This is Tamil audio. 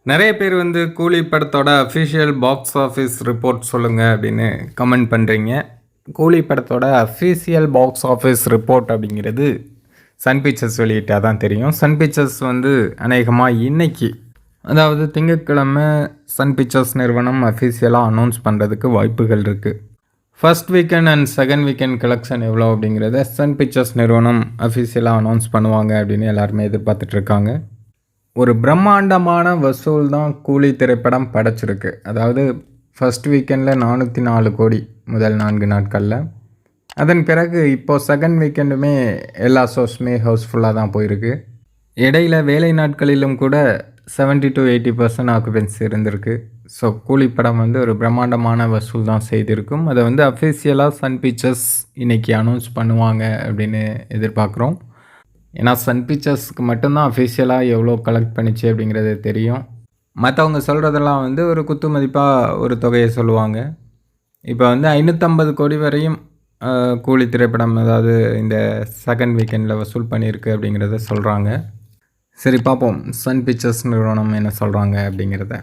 நிறைய பேர் வந்து கூலி படத்தோட அஃபிஷியல் பாக்ஸ் ஆஃபீஸ் ரிப்போர்ட் சொல்லுங்கள் அப்படின்னு கமெண்ட் பண்ணுறீங்க. கூலி படத்தோட அஃபிஷியல் பாக்ஸ் ஆஃபீஸ் ரிப்போர்ட் அப்படிங்கிறது சன் பிக்சர்ஸ் வெளியிட்டால் தான் தெரியும். சன் பிக்சர்ஸ் வந்து அநேகமாக இன்னைக்கு, அதாவது திங்கட்கிழமை சன் பிக்சர்ஸ் நிறுவனம் அஃபிஷியலாக அனௌன்ஸ் பண்ணுறதுக்கு வாய்ப்புகள் இருக்குது. First weekend and second weekend collection எவ்வளோ அப்படிங்கிறத சன் பிக்சர்ஸ் நிறுவனம் அஃபிஷியலாக அனௌன்ஸ் பண்ணுவாங்க அப்படின்னு எல்லாருமே எதிர்பார்த்துட்ருக்காங்க. ஒரு பிரம்மாண்டமான வசூல் தான் கூலி திரைப்படம் படைச்சிருக்கு. அதாவது ஃபர்ஸ்ட் வீக்கெண்டில் 404 கோடி முதல் 4 நாட்களில். அதன் பிறகு இப்போது செகண்ட் வீக்கெண்டுமே எல்லா ஷோஸுமே ஹவுஸ்ஃபுல்லாக தான் போயிருக்கு. இடையில வேலை நாட்களிலும் கூட 70 to 80% ஆக்குபென்சி இருந்திருக்கு. ஸோ கூலி படம் வந்து ஒரு பிரம்மாண்டமான வசூல் தான் செய்திருக்கும். அதை வந்து அஃபிஷியலாக சன் பிக்சர்ஸ் இன்றைக்கி அனௌன்ஸ் பண்ணுவாங்க அப்படின்னு எதிர்பார்க்குறோம். ஏன்னா சன் பிக்சர்ஸ்க்கு மட்டும்தான் அஃபிஷியலாக எவ்வளோ கலெக்ட் பண்ணிச்சு அப்படிங்கிறது தெரியும். மற்றவங்க சொல்கிறதெல்லாம் வந்து ஒரு குத்து மதிப்பாக ஒரு தொகையை சொல்லுவாங்க. இப்போ வந்து 550 கோடி வரையும் கூலி திரைப்படம் அதாவது இந்த செகண்ட் வீக்கெண்டில் வசூல் பண்ணியிருக்கு அப்படிங்கிறத சொல்கிறாங்க. சரி, பார்ப்போம் சன் பிக்சர்ஸ் நிறுவனம் என்ன சொல்கிறாங்க அப்படிங்கிறத.